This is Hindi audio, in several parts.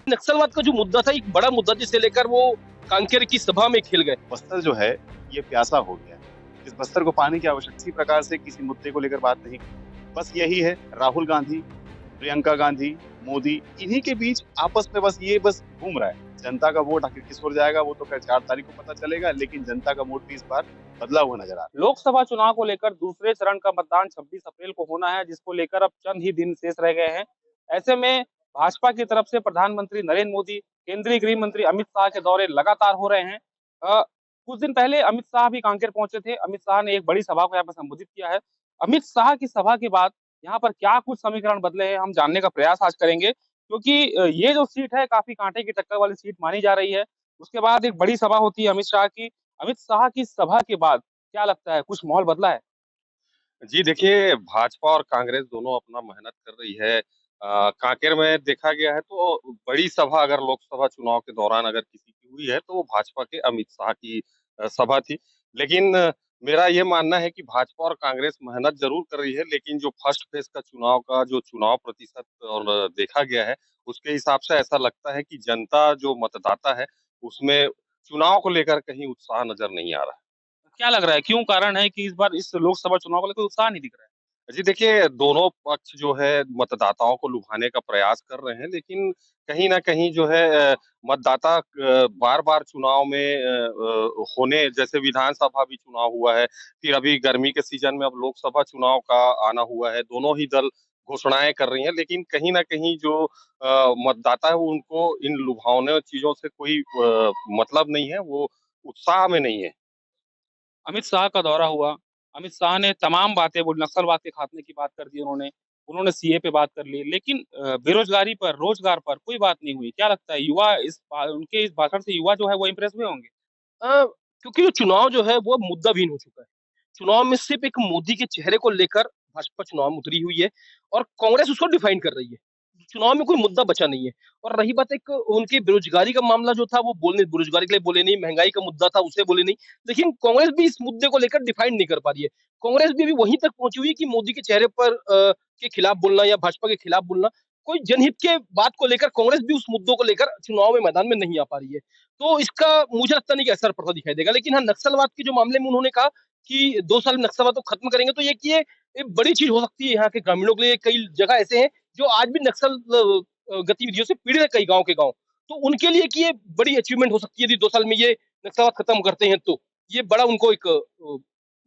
नक्सलवाद का जो मुद्दा था एक बड़ा मुद्दा जिसे लेकर वो कांकेर की सभा में खेल गए। बस्तर जो है ये प्यासा हो गया है। इस बस्तर को पानी की आवश्यकता किसी प्रकार से किसी मुद्दे को लेकर बात नहीं की। बस यही है, राहुल गांधी, प्रियंका गांधी, मोदी, इन्हीं के बीच आपस में बस घूम रहा है। जनता का वोट आखिर किस ओर जाएगा वो तो खैर 4 तारीख को पता चलेगा, लेकिन जनता का वोट भी इस बार बदला हुआ नजर आ रहा है। लोकसभा चुनाव को लेकर दूसरे चरण का मतदान 26 अप्रैल को होना है, जिसको लेकर अब चंद ही दिन शेष रह गए हैं। ऐसे में भाजपा की तरफ से प्रधानमंत्री नरेंद्र मोदी, केंद्रीय गृह मंत्री अमित शाह के दौरे लगातार हो रहे हैं। कुछ दिन पहले अमित शाह भी कांकेर पहुंचे थे। अमित शाह ने एक बड़ी सभा को यहाँ पर संबोधित किया है। अमित शाह की सभा के बाद यहाँ पर क्या कुछ समीकरण बदले हैं, हम जानने का प्रयास आज करेंगे, क्योंकि ये जो सीट है काफी कांटे की टक्कर वाली सीट मानी जा रही है। उसके बाद एक बड़ी सभा होती है अमित शाह की। अमित शाह की सभा के बाद क्या लगता है, कुछ माहौल बदला है? जी देखिए, भाजपा और कांग्रेस दोनों अपना मेहनत कर रही है। कांकेर में देखा गया है तो बड़ी सभा अगर लोकसभा चुनाव के दौरान अगर किसी की हुई है तो वो भाजपा के अमित शाह की सभा थी। लेकिन मेरा ये मानना है कि भाजपा और कांग्रेस मेहनत जरूर कर रही है, लेकिन जो फर्स्ट फेज का जो चुनाव प्रतिशत और देखा गया है, उसके हिसाब से ऐसा लगता है कि जनता जो मतदाता है, उसमें चुनाव को लेकर कहीं उत्साह नजर नहीं आ रहा है। क्या लग रहा है, क्यों कारण है कि इस बार इस लोकसभा चुनाव को लेकर उत्साह नहीं दिख रहा है? जी देखिए, दोनों पक्ष जो है मतदाताओं को लुभाने का प्रयास कर रहे हैं, लेकिन कहीं न कहीं जो है मतदाता बार-बार चुनाव में होने जैसे विधानसभा भी चुनाव हुआ है, फिर अभी गर्मी के सीज़न में अब लोकसभा चुनाव का आना हुआ है, दोनों ही दल घोषणाएँ कर रही हैं, लेकिन कहीं न कहीं जो मतदाता है वो उनको इन लुभावने चीज़ों से कोई मतलब नहीं है, वो उत्साह में नहीं है। अमित शाह का दौरा हुआ। अमित शाह ने तमाम बातें बोली, नक्सलवाद के खात्मे की बात कर दी उन्होंने। उन्होंने सीए पे बात कर ली, लेकिन बेरोजगारी पर, रोजगार पर कोई बात नहीं हुई। क्या लगता है, युवा उनके इस भाषण से युवा जो है वो इम्प्रेस हुए होंगे? अ, क्योंकि जो चुनाव जो है वो अब मुद्दाविहीन हो चुका है। चुनाव में सिर्फ एक मोदी के चेहरे को लेकर भाजपा चुनाव में उतरी हुई है और कांग्रेस उसको डिफाइन कर रही है। चुनाव में कोई मुद्दा बचा नहीं है। और रही बात एक उनकी बेरोजगारी का मामला जो था वो बोलने बेरोजगारी के लिए बोले नहीं, महंगाई का मुद्दा था उसे बोले नहीं। लेकिन कांग्रेस भी इस मुद्दे को लेकर डिफाइन नहीं कर पा रही है। कांग्रेस भी अभी वहीं तक पहुंची हुई है कि मोदी के चेहरे पर के खिलाफ बोलना या भाजपा के खिलाफ बोलना, कोई जनहित के बात को लेकर कांग्रेस भी उस मुद्दों को लेकर चुनाव में मैदान में नहीं आ पा रही है। तो इसका मुझे लगता नहीं कि असर पड़ता दिखाई देगा। लेकिन हाँ, नक्सलवाद के जो मामले में उन्होंने कहा कि 2 साल में नक्सलवाद को खत्म करेंगे, तो ये एक बड़ी चीज़ हो सकती है यहाँ के ग्रामीणों के लिए। कई जगह ऐसे हैं जो आज भी नक्सल गतिविधियों से पीड़ित है, कई गाँव के गाँव। तो उनके लिए कि ये बड़ी अचीवमेंट हो सकती है यदि 2 साल में ये नक्सलवाद खत्म करते हैं तो। ये बड़ा उनको एक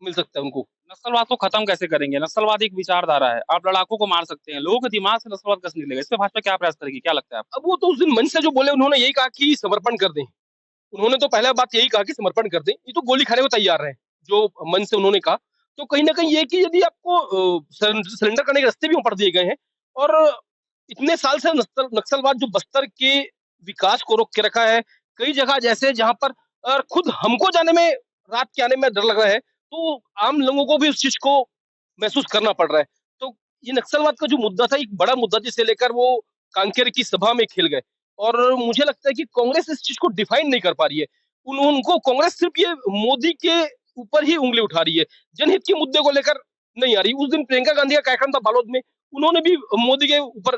मिल सकता है उनको। नक्सलवाद को खत्म कैसे करेंगे? नक्सलवाद एक विचारधारा है। आप लड़ाकों को मार सकते हैं, लोगों के दिमाग से नक्सलवाद कैसे निकलेगा? इस पे भाजपा क्या प्रयास करेगी? क्या लगता है आपको? अब वो तो उस दिन मंच से जो बोले उन्होंने यही कहा कि समर्पण कर दें। उन्होंने तो पहला बात यही कहा कि समर्पण कर दें। ये तो गोली खाने को तैयार हैं, जो मन से उन्होंने कहा। तो कहीं न कहीं ये कि यदि आपको सरेंडर करने के रास्ते भी वहाँ पर दिए गए हैं और इतने साल से नक्सलवाद जो बस्तर के विकास को रोक के रखा है, कई जगह जैसे जहाँ पर खुद हमको जाने में, रात के आने में डर लग रहा है, तो आम लोगों को भी उस चीज़ को महसूस करना पड़ रहा है। तो ये नक्सलवाद का जो मुद्दा था, एक बड़ा मुद्दा जिसे लेकर वो कांकेर की सभा में खेल गए। और मुझे लगता है कि कांग्रेस इस चीज़ को डिफाइन नहीं कर पा रही है। उनको कांग्रेस सिर्फ़ ये मोदी के ऊपर ही उँगली उठा रही है। जनहित के मुद्दे को लेकर नहीं आ रही। उस दिन प्रियंका गांधी का कार्यक्रम था बालोद में, उन्होंने भी मोदी के ऊपर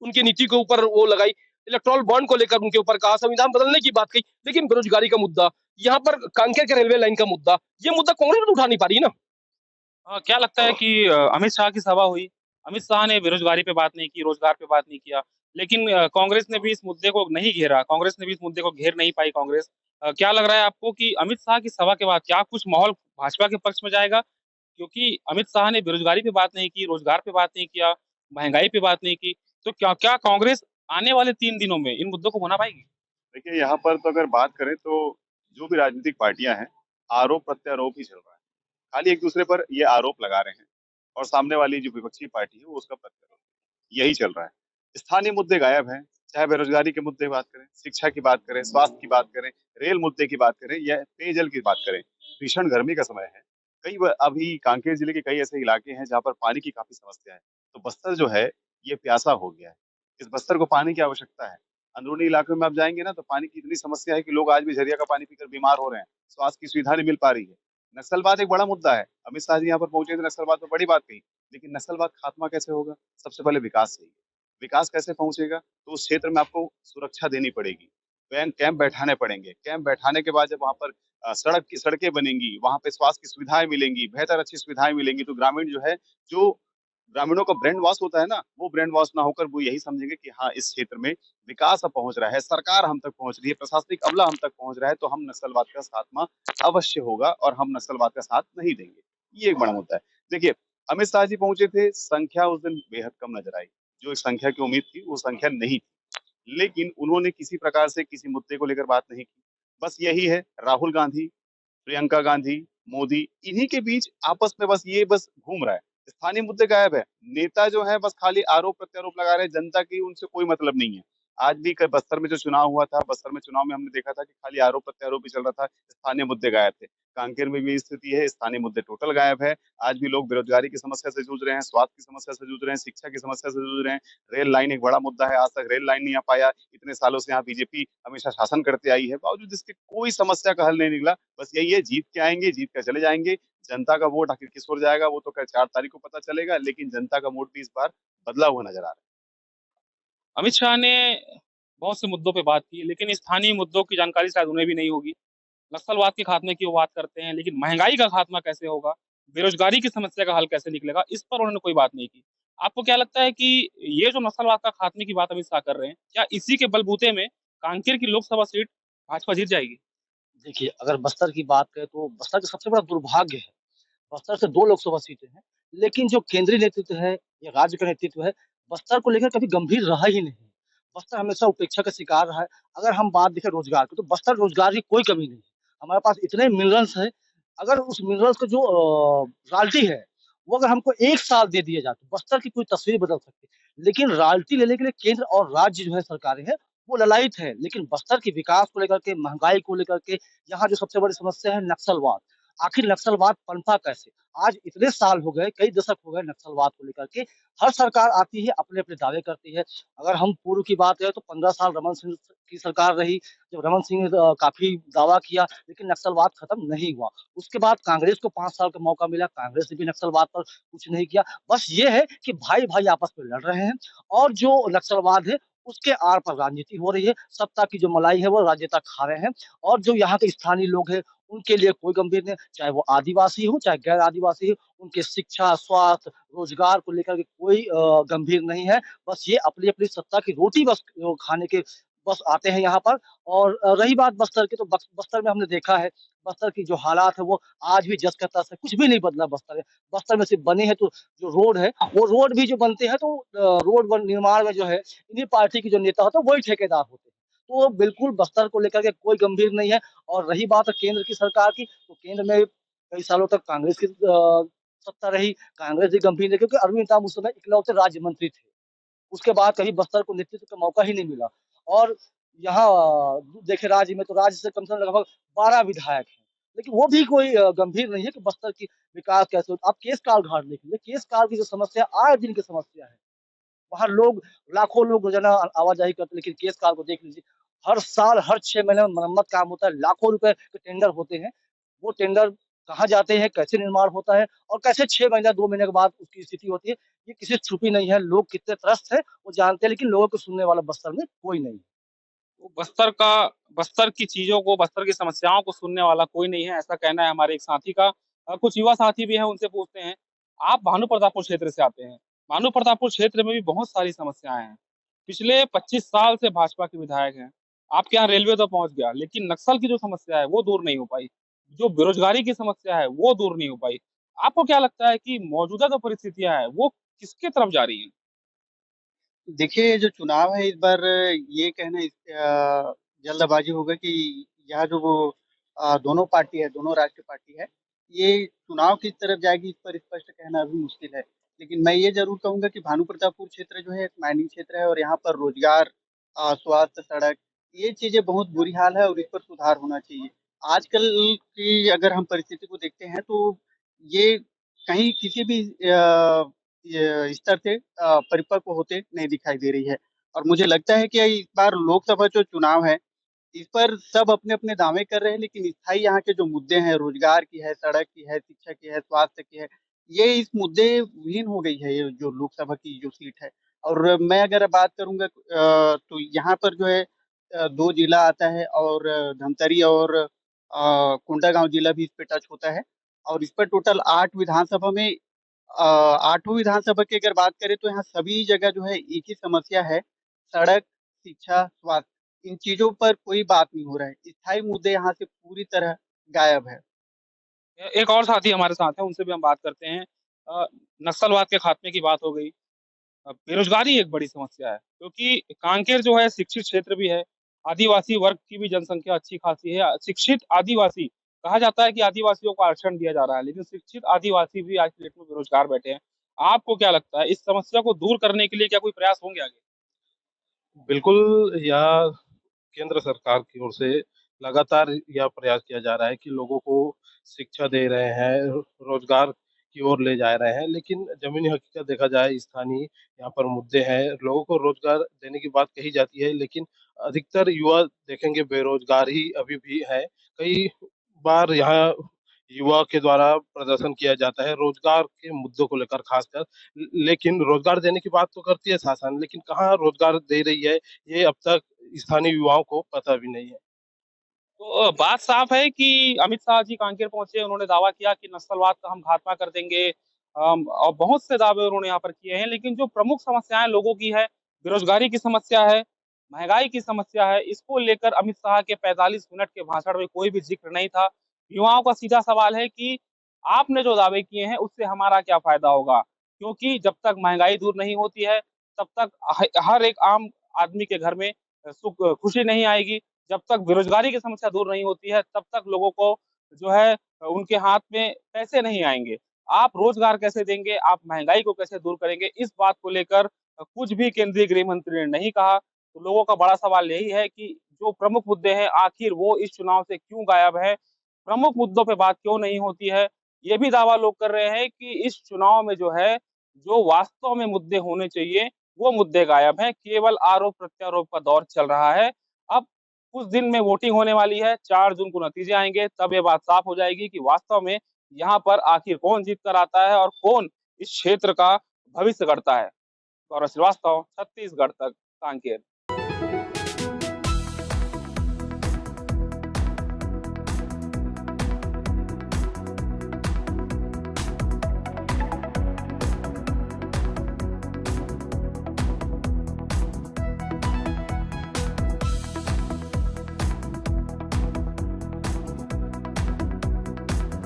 उनकी नीति के ऊपर वो लगाई। इलेक्टोरल बॉन्ड को लेकर उनके ऊपर कहा, संविधान बदलने की बात कही। लेकिन बेरोज़गारी का मुद्दा, यहाँ पर कांकेर के रेलवे लाइन का मुद्दा, ये मुद्दा कांग्रेस तो उठा नहीं पा रही है ना। क्या लगता है कि अमित शाह की सभा हुई, अमित शाह ने बेरोजगारी पे बात नहीं की, रोजगार पे बात नहीं किया, लेकिन कांग्रेस ने भी इस मुद्दे को नहीं घेरा, कांग्रेस ने भी इस मुद्दे को घेर नहीं पाई कांग्रेस। क्या लग रहा है आपको कि अमित शाह की सभा के बाद क्या कुछ माहौल भाजपा के पक्ष में जाएगा? क्योंकि अमित शाह ने बेरोजगारी पे बात नहीं की, रोजगार पे बात नहीं किया, महँगाई पे बात नहीं की, तो क्या क्या कांग्रेस आने वाले 3 दिनों में इन मुद्दों को भुना पाएगी? देखिए, यहाँ पर तो अगर बात करें तो जो भी राजनीतिक पार्टियां हैं, आरोप-प्रत्यारोप ही चल रहा है। खाली एक-दूसरे पर ये आरोप लगा रहे हैं और सामने वाली जो विपक्षी पार्टी है, वो उसका प्रत्यारोप, यही चल रहा है। स्थानीय मुद्दे गायब हैं, चाहे बेरोज़गारी के मुद्दे की बात करें, शिक्षा की बात करें, स्वास्थ्य की बात करें, रेल मुद्दे की बात करें या पेयजल की बात करें। भीषण गर्मी का समय है। अभी कांकेर जिले के कई ऐसे इलाके हैं जहाँ पर पानी की काफ़ी समस्या है। तो बस्तर जो है, ये प्यासा हो गया है। इस बस्तर को पानी की आवश्यकता है। अंदरूनी इलाकों में आप जाएँगे ना तो पानी की इतनी समस्या है कि लोग आज भी झरिया का पानी पीकर बीमार हो रहे हैं। स्वास्थ्य की सुविधा नहीं मिल पा रही है। नक्सलवाद एक बड़ा मुद्दा है। अमित शाह जी यहाँ पर पहुँचे तो नक्सलवाद पे बड़ी बात कही। लेकिन नक्सलवाद खात्मा कैसे होगा? सबसे पहले विकास चाहिए। विकास कैसे पहुंचेगा? तो उस क्षेत्र में आपको सुरक्षा देनी पड़ेगी, कैंप बैठाने पड़ेंगे। कैंप बैठाने के बाद जब वहां पर सड़कें बनेंगी, वहां पे स्वास्थ्य की सुविधाएं मिलेंगी, बेहतर अच्छी सुविधाएं मिलेंगी, तो ग्रामीण जो है, जो ग्रामीणों का ब्रेन वॉश होता है ना, वो ब्रेन वॉश ना होकर वो यही समझेंगे कि हाँ, इस क्षेत्र में विकास अब पहुंच रहा है, सरकार हम तक पहुंच रही है, प्रशासनिक अमला हम तक पहुंच रहा है, तो हम नक्सलवाद का खात्मा अवश्य होगा और हम नक्सलवाद का साथ नहीं देंगे। ये एक बड़ा मुद्दा है। देखिए, अमित शाह जी पहुंचे थे, संख्या उस दिन बेहद कम नजर आई। जो एक संख्या की उम्मीद थी, वो संख्या नहीं थी। लेकिन उन्होंने किसी प्रकार से किसी मुद्दे को लेकर बात नहीं की। बस यही है, राहुल गांधी, प्रियंका गांधी, मोदी, इन्हीं के बीच आपस में बस घूम रहा है। स्थानीय मुद्दे गायब है। नेता जो है बस खाली आरोप प्रत्यारोप लगा रहे हैं, जनता की उनसे कोई मतलब नहीं है। आज भी बस्तर में जो चुनाव हुआ था, बस्तर में चुनाव में हमने देखा था कि खाली आरोप प्रत्यारोप ही चल रहा था, स्थानीय मुद्दे गायब थे। कांकेर में भी स्थिति है, स्थानीय मुद्दे टोटल गायब है। आज भी लोग बेरोजगारी की समस्या से जूझ रहे हैं, स्वास्थ्य की समस्या से जूझ रहे हैं, शिक्षा की समस्या से जूझ रहे हैं। रेल लाइन एक बड़ा मुद्दा है, आज तक रेल लाइन नहीं आ पाया। इतने सालों से यहाँ बीजेपी हमेशा शासन करते आई है, बावजूद इसके कोई समस्या का हल नहीं निकला। बस यही है, जीत के आएंगे, जीत कर चले जाएंगे। जनता का वोट आखिर किस ओर जाएगा, वो तो खैर 4 तारीख को पता चलेगा, लेकिन जनता का वोट भी इस बार बदला हुआ नजर आ रहा अमित शाह ने बहुत से मुद्दों पे बात की, लेकिन स्थानीय मुद्दों की जानकारी शायद उन्हें भी नहीं होगी। नक्सलवाद के खात्मे की वो बात करते हैं, लेकिन महंगाई का खात्मा कैसे होगा, बेरोजगारी की समस्या का हल कैसे निकलेगा, इस पर उन्होंने कोई बात नहीं की। आपको क्या लगता है कि ये जो नक्सलवाद का खात्मे की बात अमित शाह कर रहे हैं, क्या इसी के बलबूते में कांकेर की लोकसभा सीट भाजपा जीत जाएगी? देखिए, अगर बस्तर की बात करें तो बस्तर का सबसे बड़ा दुर्भाग्य है, बस्तर से 2 लोकसभा सीटें हैं, लेकिन जो केंद्रीय नेतृत्व है या राज्य का नेतृत्व है, बस्तर को लेकर कभी गंभीर रहा ही नहीं। बस्तर हमेशा उपेक्षा का शिकार रहा है। अगर हम बात देखें रोजगार की, तो बस्तर रोजगार की कोई कमी नहीं है। हमारे पास इतने मिनरल्स हैं, अगर उस मिनरल्स का जो रॉयल्टी है, वो अगर हमको 1 साल दे दिया जाए, तो बस्तर की पूरी तस्वीर बदल सकती है। लेकिन रॉयल्टी लेने के लिए केंद्र और राज्य जो है सरकारें हैं, वो ललायत है। लेकिन बस्तर के विकास को लेकर के, महँगाई को लेकर के, यहाँ जो सबसे बड़ी समस्या है नक्सलवाद। आखिर नक्सलवाद पनपा कैसे? आज इतने साल हो गए, कई दशक हो गए नक्सलवाद को लेकर के, हर सरकार आती है, अपने-अपने दावे करती है। अगर हम पूर्व की बात करें तो 15 साल रमन सिंह की सरकार रही, जब रमन सिंह ने काफ़ी दावा किया, लेकिन नक्सलवाद खत्म नहीं हुआ। उसके बाद कांग्रेस को 5 साल का मौका मिला, कांग्रेस ने भी नक्सलवाद पर कुछ नहीं किया। बस ये है कि भाई-भाई आपस में लड़ रहे हैं और जो नक्सलवाद है, उसके आड़ पर राजनीति हो रही है। सत्ता की जो मलाई है, वो राजनेता खा रहे हैं और जो यहाँ के स्थानीय लोग हैं, उनके लिए कोई गंभीर नहीं, चाहे वो आदिवासी हो, चाहे गैर आदिवासी हो, उनके शिक्षा, स्वास्थ्य, रोजगार को लेकर के कोई गंभीर नहीं है। बस ये अपनी-अपनी सत्ता की रोटी बस खाने के बस आते हैं यहाँ पर। और रही बात बस्तर की, तो बस्तर में हमने देखा है, बस्तर की जो हालात है वो आज भी जस का तस है, कुछ भी नहीं बदला बस्तर में। बस्तर में सिर्फ बने हैं तो जो रोड है, वो रोड भी जो बनते हैं तो रोड निर्माण में जो है, इन्हीं पार्टी के जो नेता होते हैं, वही ठेकेदार होते हैं। तो बिल्कुल बस्तर को लेकर के कोई गंभीर नहीं है। और रही बात केंद्र की सरकार की, तो केंद्र में कई सालों तक कांग्रेस की सत्ता रही, कांग्रेस भी गंभीर नहीं, क्योंकि अरविंद साहब उस समय इकलौते राज्य मंत्री थे। उसके बाद कभी बस्तर को नेतृत्व का मौका ही नहीं मिला। और यहाँ देखें राज्य में, तो राज्य से कम से कम लगभग 12 विधायक हैं, लेकिन वो भी कोई गंभीर नहीं है कि बस्तर की विकास कैसे हो। आप केशकाल घाट देख लीजिए, केशकाल की जो समस्या आए दिन की समस्या है, वहाँ लोग, लाखों लोग रोजाना आवाजाही करते हैं, लेकिन केशकाल को देख लीजिए, हर साल हर 6 महीने में मरम्मत काम होता है, लाखों रुपए के टेंडर होते हैं। वो टेंडर कहाँ जाते हैं, कैसे निर्माण होता है और कैसे 6 महीना 2 महीने के बाद उसकी स्थिति होती है, ये किसी से छुपी नहीं है। लोग कितने त्रस्त हैं, वो जानते हैं, लेकिन लोगों को सुनने वाला बस्तर में कोई नहीं है। तो बस्तर की चीज़ों को, बस्तर की समस्याओं को सुनने वाला कोई नहीं है, ऐसा कहना है हमारे एक साथी का। कुछ युवा साथी भी हैं, उनसे पूछते हैं। आप भानु प्रतापपुर क्षेत्र से आते हैं। भानु प्रतापपुर क्षेत्र में भी बहुत सारी समस्याएँ हैं। पिछले 25 साल से भाजपा के विधायक हैं। आपके यहाँ रेलवे तो पहुँच गया, लेकिन नक्सल की जो समस्या है, वो दूर नहीं हो पाई। जो बेरोजगारी की समस्या है, वो दूर नहीं हो पाई। आपको क्या लगता है कि मौजूदा जो परिस्थितियाँ हैं, वो किसके तरफ जा रही हैं? देखिए, जो चुनाव है इस बार, ये कहना जल्दबाजी होगा कि यह जो वो दोनों पार्टी है, दोनों राष्ट्रीय पार्टी है, ये चुनाव किस तरफ जाएगी इस पर स्पष्ट कहना अभी मुश्किल है। लेकिन मैं ये ज़रूर कहूँगा कि भानु प्रतापपुर क्षेत्र जो है एक माइनिंग क्षेत्र है और यहाँ पर रोज़गार, स्वास्थ्य, सड़क, ये चीज़ें बहुत बुरी हाल है और इस पर सुधार होना चाहिए। आजकल की अगर हम परिस्थिति को देखते हैं तो ये कहीं किसी भी ये स्तर से परिपक्व होते नहीं दिखाई दे रही है। और मुझे लगता है कि इस बार लोकसभा जो चुनाव है, इस पर सब अपने-अपने दावे कर रहे हैं, लेकिन स्थायी यहाँ के जो मुद्दे हैं, रोजगार की है, सड़क की है, शिक्षा की है, स्वास्थ्य की है, ये इस मुद्दे विहीन हो गई है, ये जो लोकसभा की जो सीट है। और मैं अगर बात करूंगा तो यहाँ पर जो है 2 जिला आता है और धमतरी और कोंडागांव जिला भी इस पे टच होता है और इस पर टोटल 8 विधानसभा में 8 विधानसभा की अगर बात करें तो यहाँ सभी जगह जो है एक ही समस्या है, सड़क, शिक्षा, स्वास्थ्य, इन चीजों पर कोई बात नहीं हो रहा है। स्थायी मुद्दे यहाँ से पूरी तरह गायब है। एक और साथी हमारे साथ हैं, उनसे भी हम बात करते हैं। नक्सलवाद के खात्मे की बात हो गई। बेरोजगारी एक बड़ी समस्या है, क्योंकि कांकेर जो है शिक्षित क्षेत्र भी है, आदिवासी वर्ग की भी जनसंख्या अच्छी खासी है। शिक्षित आदिवासी कहा जाता है कि आदिवासियों को आरक्षण दिया जा रहा है, लेकिन शिक्षित आदिवासी भी आज की डेट में बेरोजगार बैठे हैं। आपको क्या लगता है, इस समस्या को दूर करने के लिए क्या कोई प्रयास होंगे आगे? बिल्कुल, यह केंद्र सरकार की ओर से लगातार यह प्रयास किया जा रहा है कि लोगों को शिक्षा दे रहे हैं, रोजगार की ओर ले जा रहे हैं, लेकिन ज़मीनी हकीकत देखा जाए, स्थानीय यहाँ पर मुद्दे हैं। लोगों को रोजगार देने की बात कही जाती है, लेकिन अधिकतर युवा देखेंगे बेरोजगार ही अभी भी हैं। कई बार यहाँ युवा के द्वारा प्रदर्शन किया जाता है रोजगार के मुद्दों को लेकर खासकर। लेकिन रोजगार देने की बात तो करती है शासन, लेकिन कहाँ रोजगार दे रही है, ये अब तक स्थानीय युवाओं को पता भी नहीं है। तो बात साफ है कि अमित शाह जी कांकेर पहुंचे, उन्होंने दावा किया कि नक्सलवाद का हम खात्मा कर देंगे। और बहुत से दावे उन्होंने यहाँ पर किए हैं, लेकिन जो प्रमुख समस्याएं लोगों की है, बेरोजगारी की समस्या है, महंगाई की समस्या है, इसको लेकर अमित शाह के 45 मिनट के भाषण में कोई भी जिक्र नहीं था। युवाओं का सीधा सवाल है कि आपने जो दावे किए हैं उससे हमारा क्या फायदा होगा, क्योंकि जब तक महंगाई दूर नहीं होती है तब तक हर एक आम आदमी के घर में सुख खुशी नहीं आएगी। जब तक बेरोजगारी की समस्या दूर नहीं होती है, तब तक लोगों को जो है उनके हाथ में पैसे नहीं आएँगे। आप रोज़गार कैसे देंगे, आप महँगाई को कैसे दूर करेंगे, इस बात को लेकर कुछ भी केंद्रीय गृह मंत्री ने नहीं कहा। तो लोगों का बड़ा सवाल यही है कि जो प्रमुख मुद्दे हैं, आखिर वो इस चुनाव से क्यों गायब हैं? प्रमुख मुद्दों पे बात क्यों नहीं होती है? ये भी दावा लोग कर रहे हैं कि इस चुनाव में जो है, जो वास्तव में मुद्दे होने चाहिए, वो मुद्दे गायब हैं। केवल आरोप-प्रत्यारोप का दौर चल रहा है। अब कुछ दिन में वोटिंग होने वाली है, 4 जून को नतीजे आएँगे, तब ये बात साफ हो जाएगी कि वास्तव में यहाँ पर आखिर कौन जीत कर आता है और कौन इस क्षेत्र का भविष्य गढ़ता है। गौरव श्रीवास्तव, छत्तीसगढ़ तक, कांकेर।